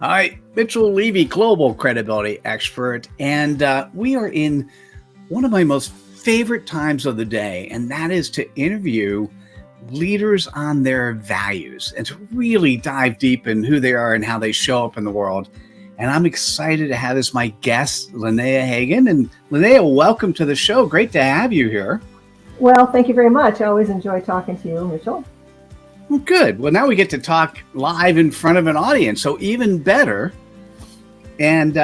Hi, Mitchell Levy, global credibility expert, and we are in one of my most favorite times of the day, and that is to interview leaders on their values and to really dive deep in who they are and how they show up in the world. And I'm excited to have as my guest, Lynnea Hagen. And Lynnea, welcome to the show. Great to have you here. Well, thank you very much. I always enjoy talking to you, Mitchell. Well, good. Well, now we get to talk live in front of an audience, so even better. And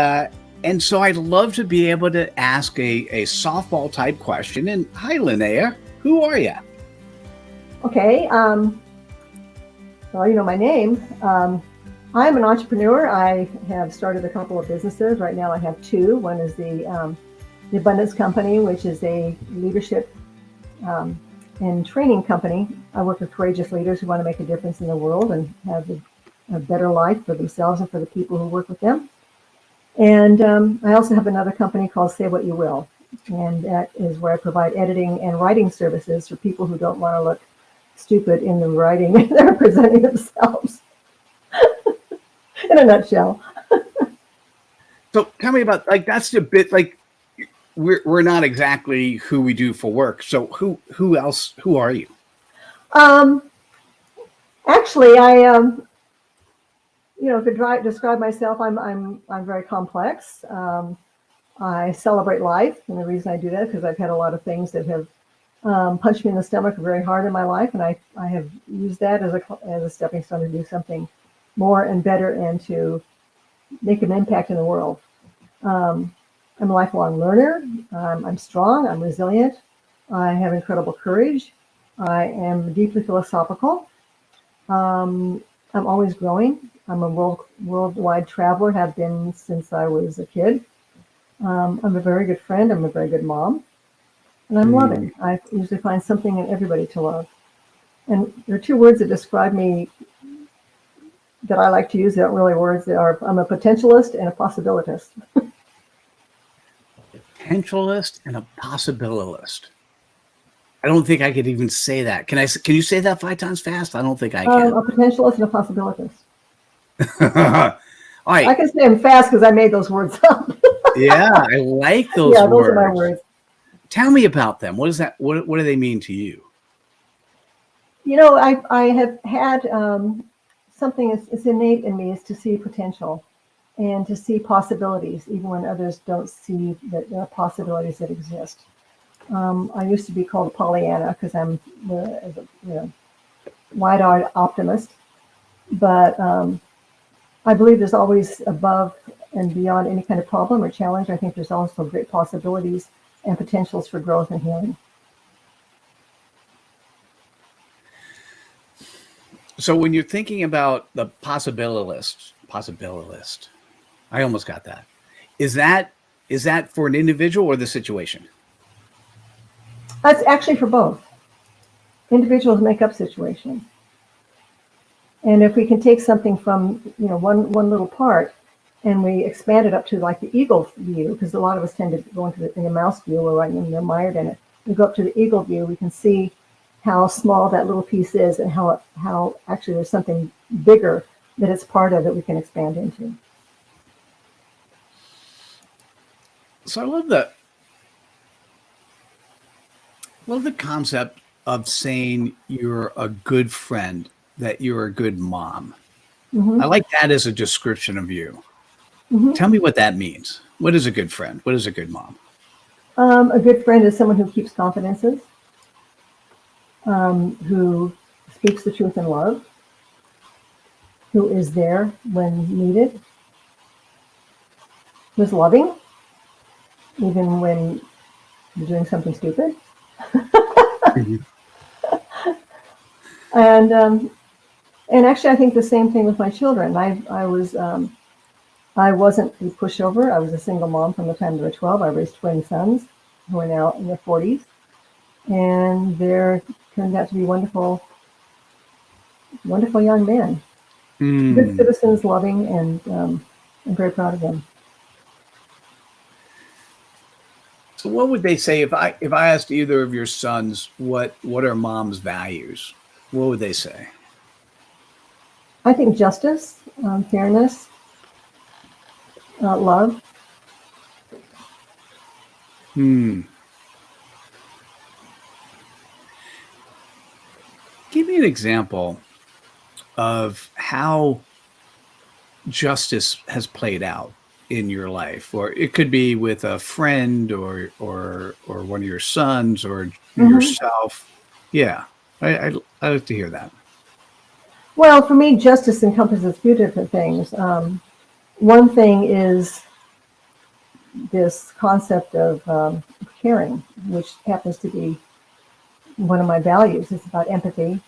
so I'd love to be able to ask a softball type question. And hi, Lynnea, who are you? Okay. Well, you know my name. I'm an entrepreneur. I have started a couple of businesses. Right now I have two. One is the Abundance Company, which is a leadership and training company. I work with courageous leaders who want to make a difference in the world and have a better life for themselves and for the people who work with them. And I also have another company called Say What You Will. And that is where I provide editing and writing services for people who don't want to look stupid in the writing they're presenting themselves. In a nutshell. So tell me about, like, that's a bit like we're not exactly who we do for work. So who else? Who are you? Actually, I to describe myself, I'm very complex. I celebrate life, and the reason I do that is because I've had a lot of things that have punched me in the stomach very hard in my life, and I have used that as a stepping stone to do something more and better and to make an impact in the world. I'm a lifelong learner. I'm strong. I'm resilient. I have incredible courage. I am deeply philosophical. I'm always growing. I'm a worldwide traveler, have been since I was a kid. I'm a very good friend. I'm a very good mom. And I'm loving. I usually find something in everybody to love. And there are two words that describe me that I like to use. They aren't really words. I'm a potentialist and a possibilitist. Potentialist and a possibilist. I don't think I could even say that. Can you say that 5 times fast? I don't think I can. A potentialist and a possibilitist. All right. I can say them fast because I made those words up. Yeah, I like those words. Yeah, those are my words. Tell me about them. What is that? What do they mean to you? You know, I have had something is innate in me is to see potential and to see possibilities, even when others don't see that there are possibilities that exist. I used to be called a Pollyanna because I'm a wide-eyed optimist, but I believe there's always above and beyond any kind of problem or challenge. I think there's also great possibilities and potentials for growth and healing. So when you're thinking about the possibilist, I almost got that. Is that for an individual or the situation? That's actually for both. Individuals make up situations. And if we can take something from one little part and we expand it up to like the eagle view, because a lot of us tend to go into the mouse view, we're right in there mired in it. We go up to the eagle view, we can see how small that little piece is and how actually there's something bigger that it's part of that we can expand into. So I love the concept of saying you're a good friend, that you're a good mom. Mm-hmm. I like that as a description of you. Mm-hmm. Tell me what that means. What is a good friend? What is a good mom? A good friend is someone who keeps confidences, who speaks the truth in love, who is there when needed, who's loving, even when you're doing something stupid. Mm-hmm. And actually, I think the same thing with my children. I wasn't a pushover. I was a single mom from the time they were 12. I raised twin sons who are now in their 40s, and they're turned out to be wonderful young men. Good citizens, loving, and I'm very proud of them. So what would they say if I asked either of your sons what are mom's values? What would they say? I think justice, fairness, Love. Hmm. Give me an example of how justice has played out in your life, or it could be with a friend or one of your sons or Hmm. yourself. Yeah, I like to hear that. Well, for me, justice encompasses a few different things. One thing is this concept of caring, which happens to be one of my values. It's about empathy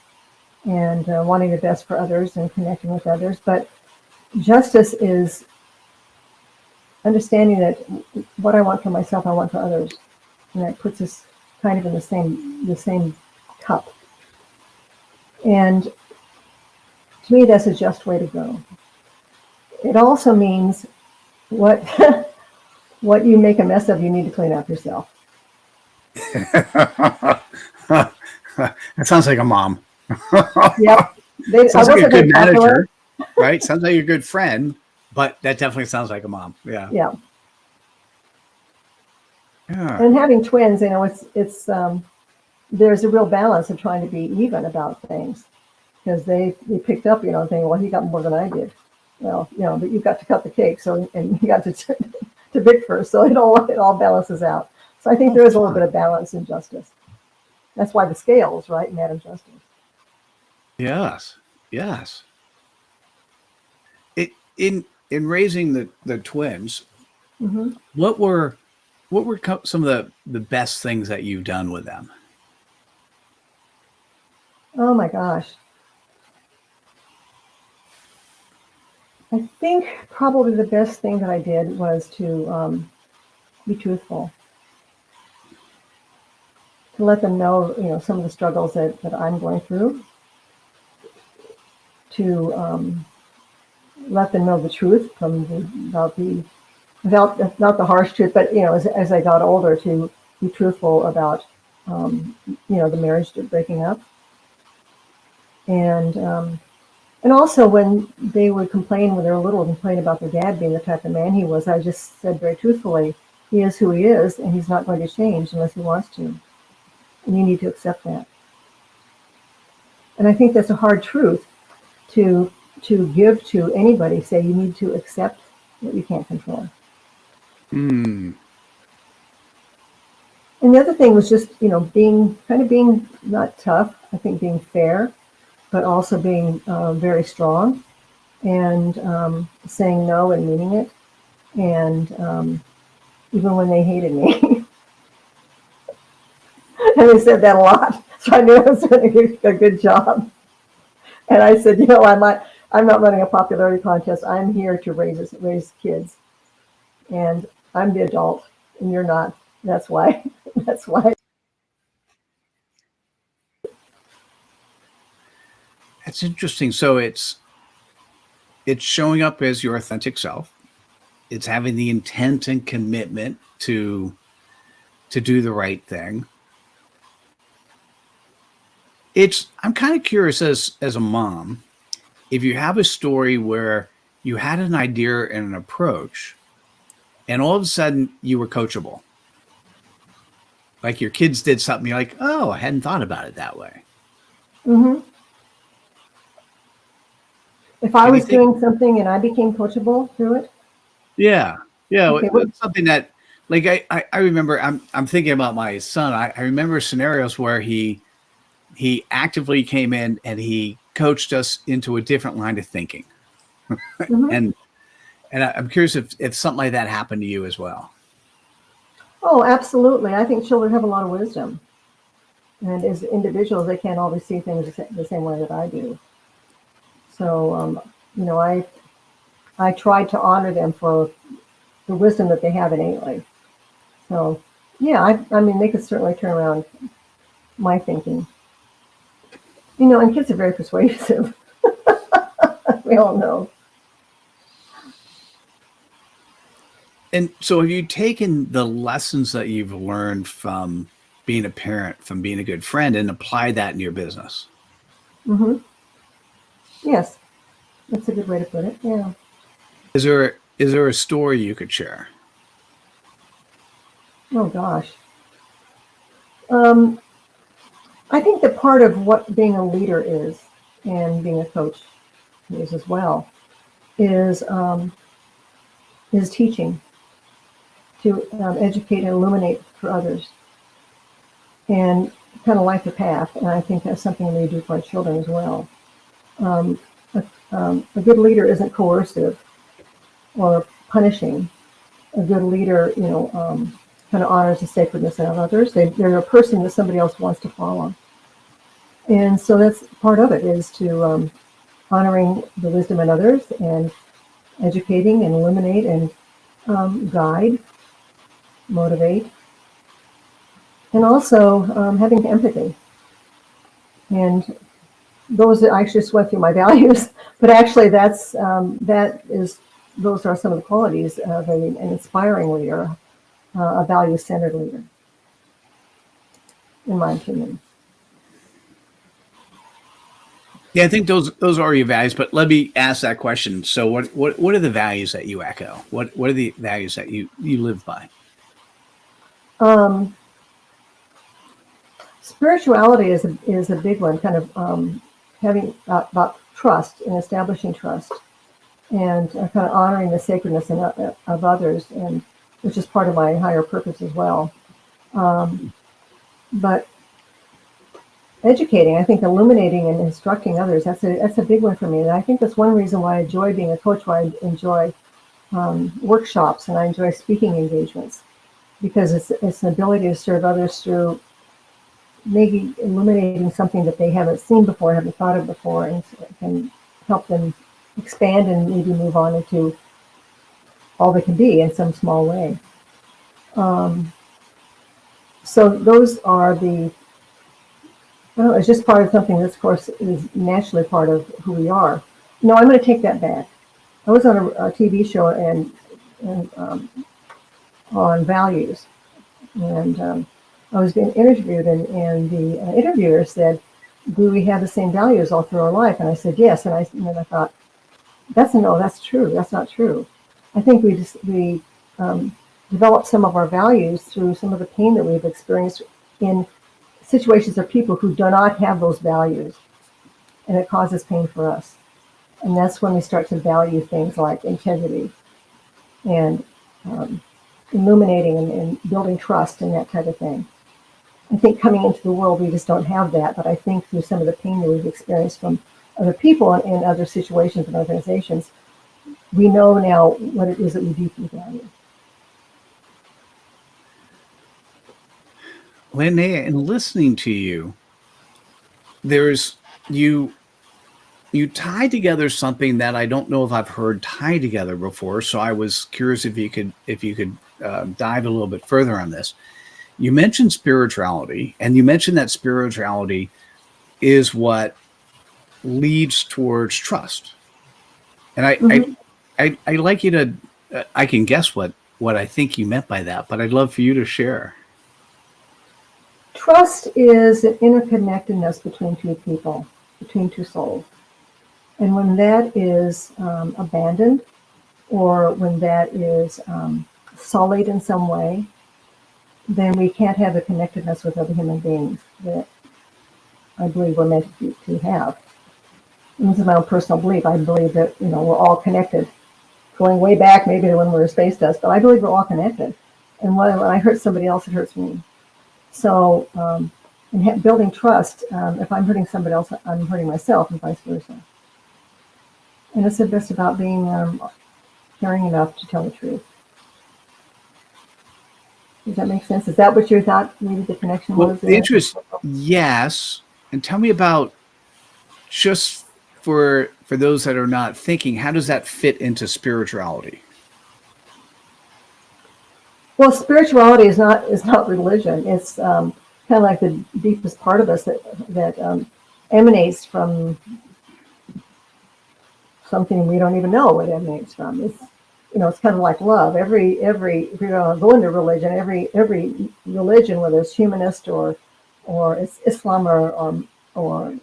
and wanting the best for others and connecting with others. But justice is understanding that what I want for myself, I want for others, and that puts us kind of in the same cup. And to me, that's a just way to go. It also means what what you make a mess of, you need to clean up yourself. That sounds like a mom. Yep. I Sounds like a wasn't good very popular. manager, right? Sounds like a good friend, but that definitely sounds like a mom. Yeah. Yeah. Yeah. And having twins, it's there's a real balance of trying to be even about things because they picked up, thinking, well, he got more than I did. Well, but you got to cut the cake, so and you got to big first, so it all balances out. So I think Oh, there is a little bit fun. of balance in justice. That's why the scales, right, matter justice. Yes. Yes. It in raising the twins, Hmm. what were some of the best things that you've done with them? Oh my gosh. I think probably the best thing that I did was to be truthful, to let them know, some of the struggles that I'm going through, to let them know the truth about the without not the harsh truth, but as I got older, to be truthful about the marriage breaking up, and and also when they would complain when they were little, complain about their dad being the type of man he was, I just said very truthfully, he is who he is, and he's not going to change unless he wants to, and you need to accept that. And I think that's a hard truth to give to anybody. Say you need to accept what you can't control. Hmm. And the other thing was just, being not tough, I think being fair, but also being very strong and saying no and meaning it. And even when they hated me, and they said that a lot, so I knew I was doing a good job. And I said, I'm not running a popularity contest. I'm here to raise kids, and I'm the adult, and you're not. That's why. That's why. That's interesting. So it's showing up as your authentic self. It's having the intent and commitment to do the right thing. It's I'm kind of curious as a mom, if you have a story where you had an idea and an approach and all of a sudden you were coachable. Like your kids did something, you're like, oh, I hadn't thought about it that way. Hmm. If I was Anything? doing something and I became coachable through it, Yeah. Yeah. okay, what? It's something that like I remember I'm thinking about my son. I remember scenarios where he actively came in and he coached us into a different line of thinking. Hmm. And I'm curious if something like that happened to you as well. Oh, absolutely. I think children have a lot of wisdom, and as individuals, they can't always see things the same way that I do. So, you know, I try to honor them for the wisdom that they have innately. So, yeah, I mean, they could certainly turn around my thinking. And kids are very persuasive. We all know. And so have you taken the lessons that you've learned from being a parent, from being a good friend, and applied that in your business? Hmm. Yes, that's a good way to put it. Yeah. Is is there a story you could share? Oh gosh. Um, I think that part of what being a leader is, and being a coach is as well, is teaching, to educate and illuminate for others, and kind of light the path. And I think that's something we do for our children as well. Um, a good leader isn't coercive or punishing. A good leader, kind of honors the sacredness of others. They're a person that somebody else wants to follow. And so that's part of it, is to honoring the wisdom in others, and educating and illuminate and guide, motivate, and also having empathy. And those I actually just went through my values, but actually those are some of the qualities of an inspiring leader, a value-centered leader, in my opinion. Yeah, I think those are your values. But let me ask that question. So, what are the values that you echo? What are the values that you live by? Spirituality is a big one. Kind of having about trust and establishing trust, and kind of honoring the sacredness of others, and which is part of my higher purpose as well. But educating, I think, illuminating and instructing others, that's a big one for me. And I think that's one reason why I enjoy being a coach, why I enjoy workshops, and I enjoy speaking engagements, because it's an ability to serve others through maybe illuminating something that they haven't seen before, haven't thought of before, and can help them expand and maybe move on into all they can be in some small way. So those are it's just part of something that, of course, is naturally part of who we are. No, I'm going to take that back. I was on a TV show and on values, and I was being interviewed, and the interviewer said, "Do we have the same values all through our life?" And I said, "Yes." And then I thought, that's true. That's not true. I think we develop some of our values through some of the pain that we've experienced in situations of people who do not have those values, and it causes pain for us. And that's when we start to value things like integrity and illuminating and building trust and that type of thing. I think coming into the world, we just don't have that. But I think through some of the pain that we've experienced from other people and other situations and organizations, we know now what it is that we deeply value. Lynnea, in listening to you, you tie together something that I don't know if I've heard tied together before. So I was curious if you could dive a little bit further on this. You mentioned spirituality, and you mentioned that spirituality is what leads towards trust. And I like you to. I can guess what I think you meant by that, but I'd love for you to share. Trust is an interconnectedness between two people, between two souls. And when that is abandoned, or when that is sullied in some way, then we can't have a connectedness with other human beings that I believe we're meant to have. And this is my own personal belief. I believe that we're all connected, going way back maybe to when we were space dust, but I believe we're all connected. And when I hurt somebody else, it hurts me. So in building trust, if I'm hurting somebody else, I'm hurting myself, and vice versa. And it's just about being caring enough to tell the truth. Does that make sense? Is that what you thought maybe the connection was? The interest, yes. And tell me about, just for those that are not thinking, how does that fit into spirituality? Well, spirituality is not religion. It's kind of like the deepest part of us that emanates from something we don't even know what it emanates from. It's kind of like love. Every if you're going to go into religion, every religion, whether it's humanist or it's Islam or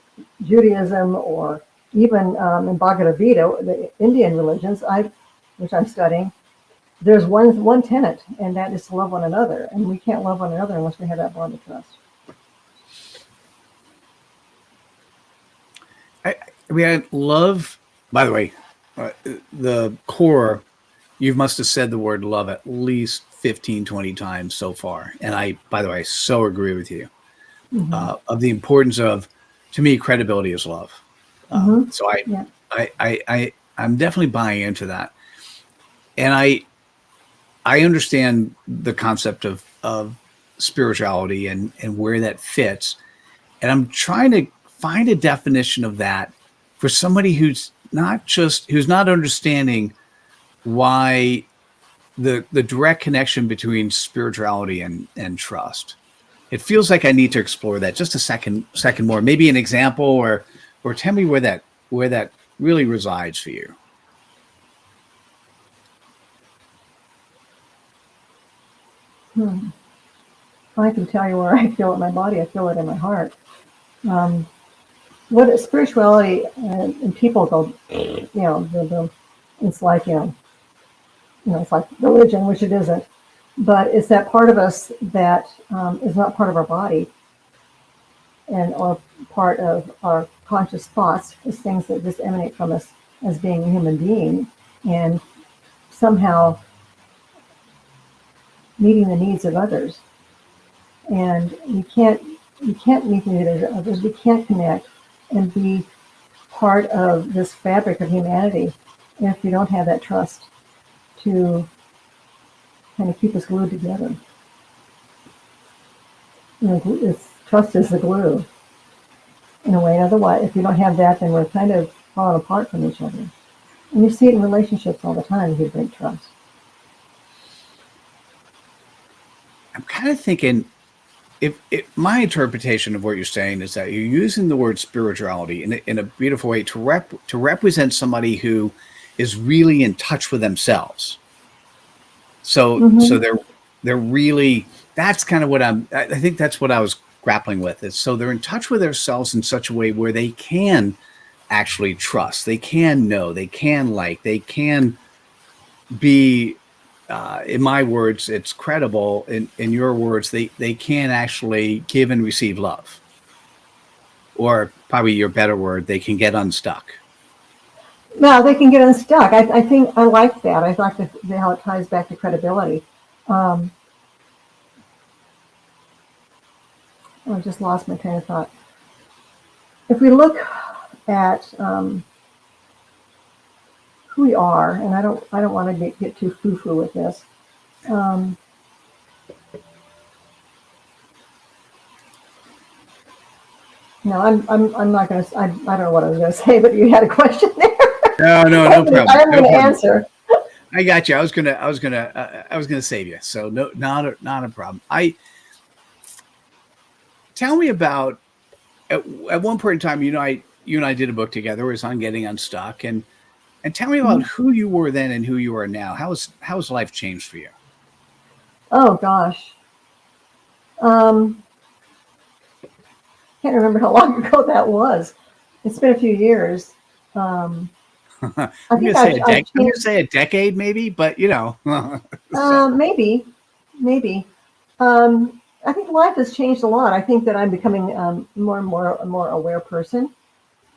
Judaism, or even in Bhagavad Gita, the Indian religions, which I'm studying, there's one tenet, and that is to love one another. And we can't love one another unless we have that bond of trust. I love, by the way, the core, you must have said the word love at least 15, 20 times so far. And I, by the way, so agree with you of the importance of, to me, credibility is love. So Yeah. I'm definitely buying into that. And I understand the concept of spirituality and where that fits. And I'm trying to find a definition of that for somebody who's not understanding why the direct connection between spirituality and trust. It feels like I need to explore that just a second more, maybe an example or tell me where that really resides for you. I can tell you where I feel it in my body. I feel it in my heart. What is spirituality? And people go, it's like it's like religion, which it isn't. But it's that part of us that is not part of our body, or part of our conscious thoughts. It's things that just emanate from us as being a human being, and somehow meeting the needs of others. And we can't meet the needs of others. We can't connect and be part of this fabric of humanity if we don't have that trust to kind of keep us glued together. Trust is the glue in a way. And otherwise, if you don't have that, then we're kind of falling apart from each other. And you see it in relationships all the time if you break trust. I'm kind of thinking, if my interpretation of what you're saying is that you're using the word spirituality in a beautiful way to represent somebody who is really in touch with themselves. So they're really, that's kind of what I think that's what I was grappling with, is so they're in touch with themselves in such a way where they can actually trust, they can know, they can they can be, in my words, it's credible. In your words, they can actually give and receive love. Or probably your better word, they can get unstuck. No, they can get unstuck. I think I like that. I like how it ties back to credibility. I just lost my train of thought. If we look at who we are, and I don't want to get too foo-foo with this. No, I'm not going to. I don't know what I was going to say, but you had a question there. No problem. I'm going to answer. I got you. I was gonna save you. So no, not a problem. Tell me about at one point in time. You and I did a book together. It was on getting unstuck, and tell me about who you were then and who you are now. How's life changed for you? Oh gosh. Can't remember how long ago that was. It's been a few years. I'm going to say a decade, maybe, but maybe. I think life has changed a lot. I think that I'm becoming more and more aware person.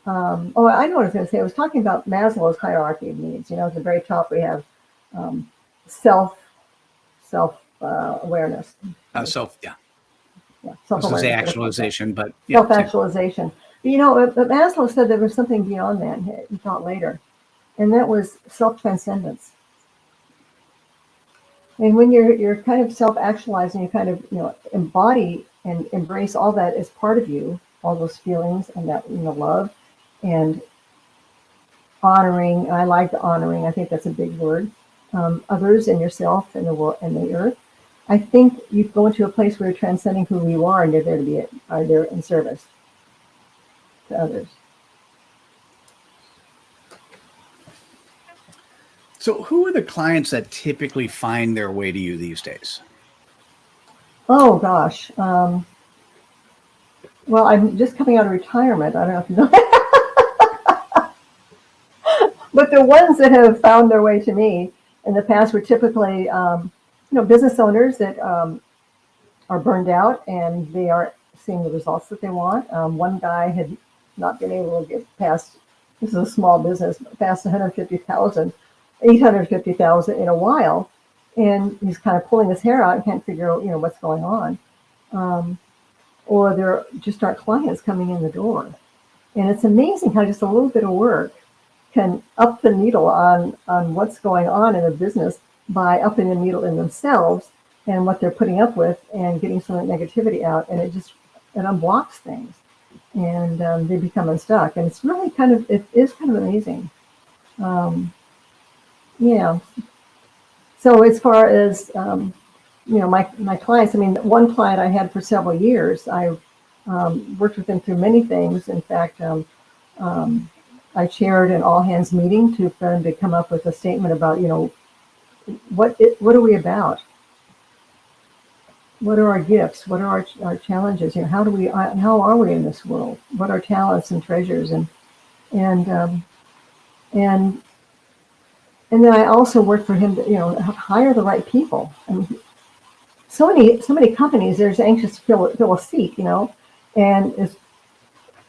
I know what I was going to say. I was talking about Maslow's hierarchy of needs. At the very top we have self awareness. I was going to say actualization, but self-actualization. But Maslow said there was something beyond that. He thought later, and that was self-transcendence. And when you're kind of self-actualizing, you kind of embody and embrace all that as part of you, all those feelings and that love and honoring. I like the honoring. I think that's a big word. Others and yourself and the world and the earth. I think you go into a place where you're transcending who you are, and you're there to are there in service to others. So who are the clients that typically find their way to you these days? Oh gosh. Well, I'm just coming out of retirement. I don't know if you know. But the ones that have found their way to me in the past were typically, business owners that are burned out and they aren't seeing the results that they want. One guy had not been able to get past, this is a small business, past 850,000 in a while. And he's kind of pulling his hair out and can't figure out, what's going on. Or there just aren't clients coming in the door. And it's amazing how just a little bit of work can up the needle on what's going on in a business by upping the needle in themselves and what they're putting up with and getting some of that negativity out. And it unblocks things and they become unstuck. And it's really it is kind of amazing. Yeah. So as far as, my clients, one client I had for several years, I worked with him through many things. In fact, I chaired an all hands meeting for them to come up with a statement about, what are we about? What are our gifts? What are our challenges? How are we in this world? What are talents and treasures? And then I also worked for him to, hire the right people. So many companies, they're anxious to fill a seat, and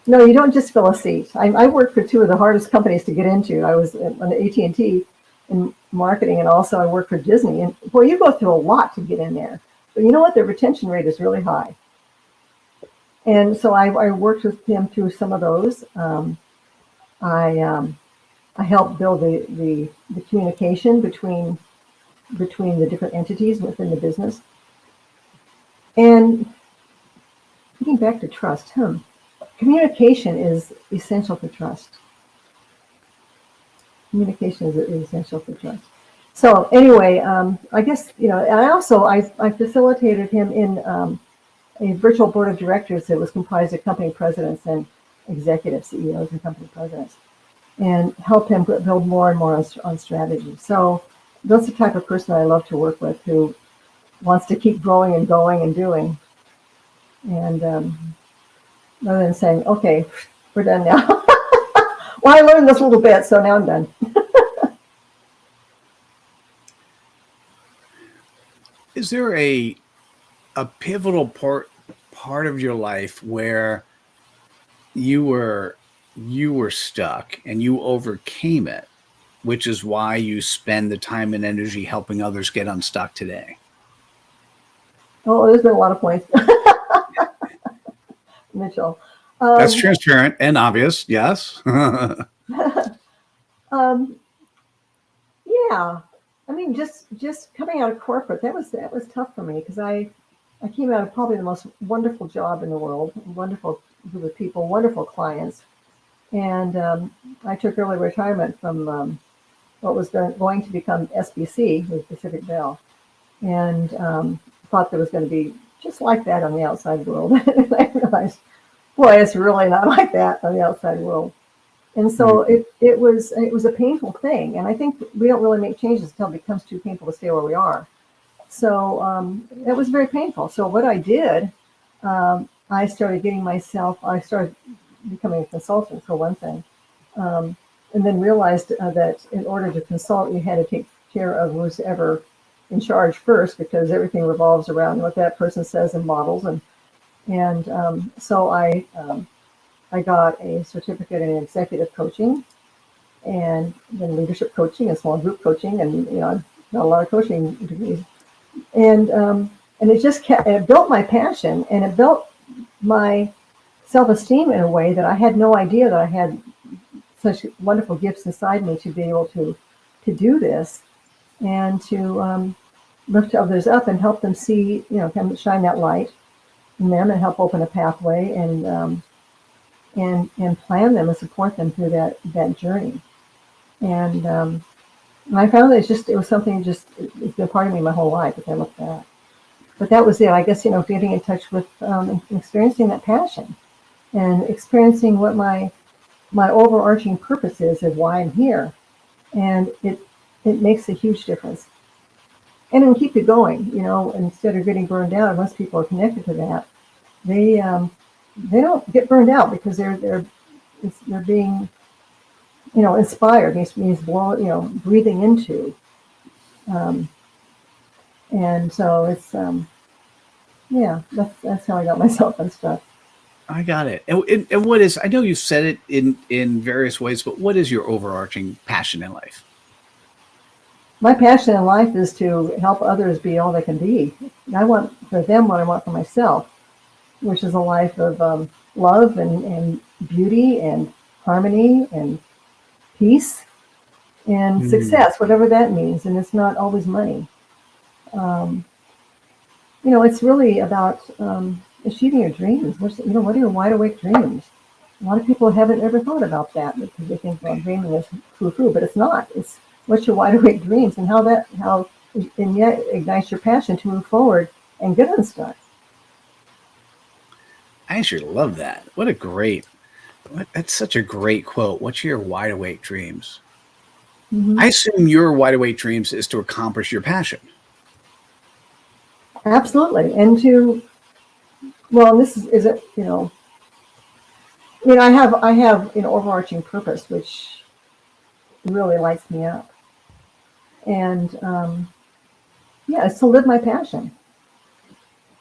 no, you don't just fill a seat. I worked for two of the hardest companies to get into. I was on AT&T in marketing, and also I worked for Disney. And boy, you go through a lot to get in there. But you know what? Their retention rate is really high. And so I worked with him through some of those. I helped build the communication between the different entities within the business. And getting back to trust, communication is essential for trust. Communication is essential for trust. So anyway, I guess, and I facilitated him in a virtual board of directors that was comprised of company presidents and executive CEOs and company presidents, and help him build more and more on strategy. So that's the type of person I love to work with, who wants to keep growing and going and doing. And rather than saying, okay, we're done now. Well, I learned this little bit, so now I'm done. Is there a pivotal part of your life where you were stuck and you overcame it, which is why you spend the time and energy helping others get unstuck today? Oh, there's been a lot of points. Mitchell. That's transparent and obvious, yes. Yeah. Just coming out of corporate, that was tough for me, because I came out of probably the most wonderful job in the world, wonderful group of people, wonderful clients. And I took early retirement from what was going to become SBC, with Pacific Bell, and thought there was going to be just like that on the outside world. And I realized, boy, it's really not like that on the outside world. And so it was a painful thing. And I think we don't really make changes until it becomes too painful to stay where we are. So it was very painful. So what I did, I started becoming a consultant, for one thing, and then realized that in order to consult, you had to take care of who's ever in charge first, because everything revolves around what that person says and models. And so I got a certificate in executive coaching, and then leadership coaching and small group coaching, and I've got a lot of coaching degrees. And it built my passion, and it built my self-esteem in a way that I had no idea that I had such wonderful gifts inside me to be able to do this, and to lift others up and help them see, kind of shine that light in them and help open a pathway, and plan them and support them through that journey. And I found that it was something it's been part of me my whole life, if I look back. But that was it, I guess, getting in touch with experiencing that passion and experiencing what my overarching purpose is of why I'm here. And it makes a huge difference. And it'll keep you going, instead of getting burned out. Once people are connected to that, they don't get burned out, because they're being inspired means blow, breathing into. Um, and so it's, yeah, that's how I got myself unstuck. I got it. And what is, I know you said it in various ways, but what is your overarching passion in life? My passion in life is to help others be all they can be. I want for them what I want for myself, which is a life of love and beauty and harmony and peace and Mm. success, whatever that means. And it's not always money. Um, it's really about achieving your dreams. What are your wide awake dreams? A lot of people haven't ever thought about that because they think, well, dreaming is foo-foo, but it's not. It's what's your wide awake dreams and and yet ignites your passion to move forward and get unstuck. I actually love that. That's such a great quote. What's your wide awake dreams? Hmm. I assume your wide awake dreams is to accomplish your passion. Absolutely. And well, this is it, I have overarching purpose, which really lights me up. And yeah, it's to live my passion.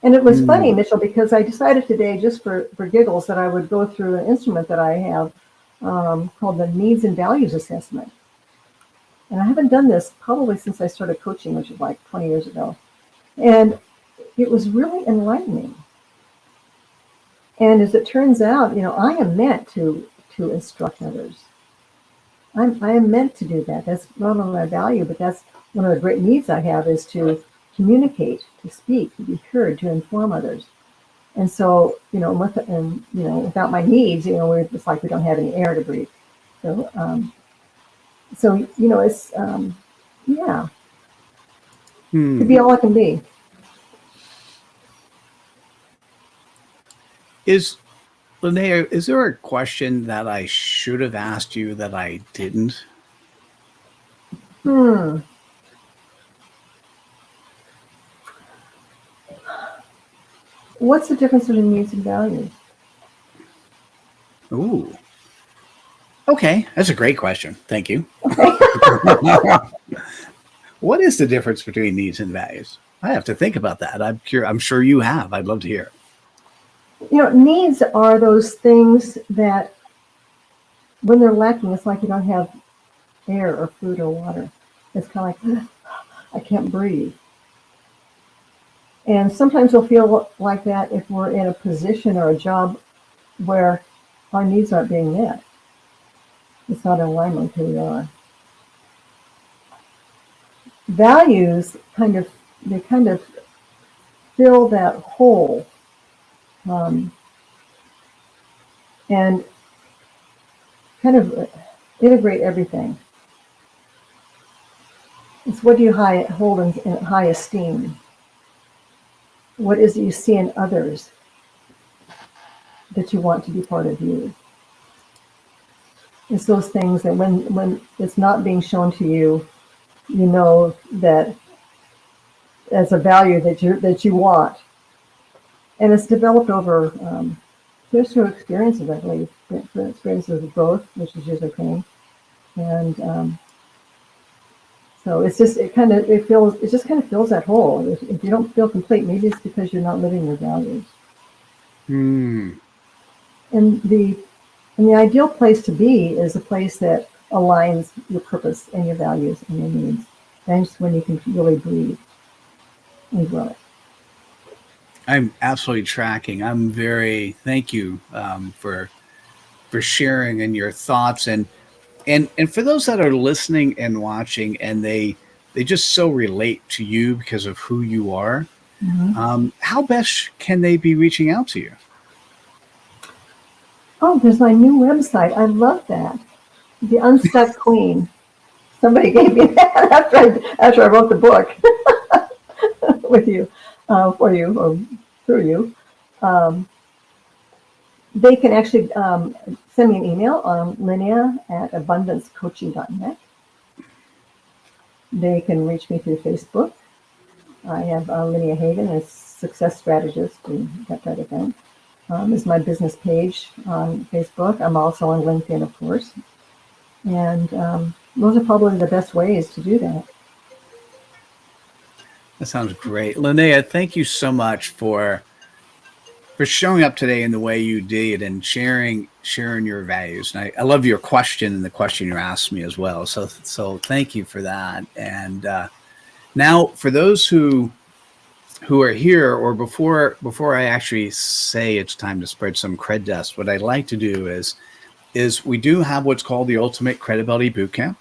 And it was funny, Mm. Mitchell, because I decided today, just for giggles, that I would go through an instrument that I have called the Needs and Values Assessment. And I haven't done this probably since I started coaching, which was like 20 years ago. And it was really enlightening. And as it turns out, I am meant to instruct others. I am meant to do that. That's not only my value, but that's one of the great needs I have is to communicate, to speak, to be heard, to inform others. And so, without my needs, it's like we don't have any air to breathe. So, it's, yeah, to Hmm. be all I can be. Is Linnea, is there a question that I should have asked you that I didn't? Hmm. What's the difference between needs and values? Ooh. Okay, that's a great question. Thank you. Okay. What is the difference between needs and values? I have to think about that. I'm sure you have. I'd love to hear. Needs are those things that when they're lacking, it's like you don't have air or food or water. It's kind of like, I can't breathe. And sometimes we'll feel like that if we're in a position or a job where our needs aren't being met. It's not in alignment with who we are. Values kind of fill that hole um, and kind of integrate everything. It's what do you hold in high esteem? What is it you see in others that you want to be part of you? It's those things that when it's not being shown to you, you know that as a value that you want, and it's developed over through experiences, I believe, through experiences of growth, which is usually pain, and so it just kind of fills that hole. If you don't feel complete, maybe it's because you're not living your values. Hmm. And the ideal place to be is a place that aligns your purpose and your values and your needs. That's when you can really breathe and grow. I'm absolutely tracking. Thank you for sharing and your thoughts and for those that are listening and watching and they just so relate to you because of who you are. Mhm. How best can they be reaching out to you? Oh, there's my new website. I love that. The Unstuck Queen. Somebody gave me that after I wrote the book with you, for you, or through you. Um, they can actually send me an email on Lynnea@abundancecoaching.net. They can reach me through Facebook. I have Lynnea Hagen as success strategist and that type of thing. Is my business page on Facebook. I'm also on LinkedIn, of course. And those are probably the best ways to do that. That sounds great. Lynnea, thank you so much for showing up today in the way you did and sharing your values. And I love your question and the question you asked me as well. So thank you for that. And now for those who are here, or before I actually say it's time to spread some cred dust, what I'd like to do is we do have what's called the Ultimate Credibility Bootcamp.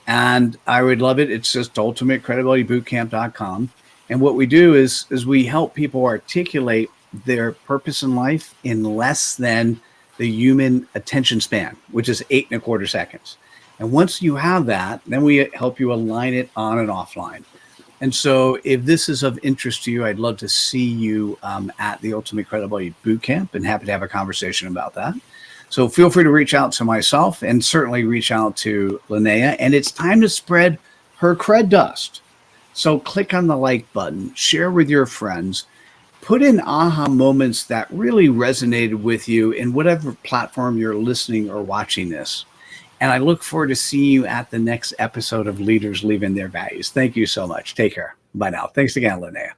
And I would love it. It's just ultimatecredibilitybootcamp.com. And what we do is we help people articulate their purpose in life in less than the human attention span, which is 8.25 seconds. And once you have that, then we help you align it on and offline. And so if this is of interest to you, I'd love to see you at the Ultimate Credibility Bootcamp, and happy to have a conversation about that. So feel free to reach out to myself and certainly reach out to Lynnea. And it's time to spread her cred dust. So click on the like button, share with your friends, put in aha moments that really resonated with you in whatever platform you're listening or watching this. And I look forward to seeing you at the next episode of Leaders Leaving Their Values. Thank you so much. Take care. Bye now. Thanks again, Lynnea.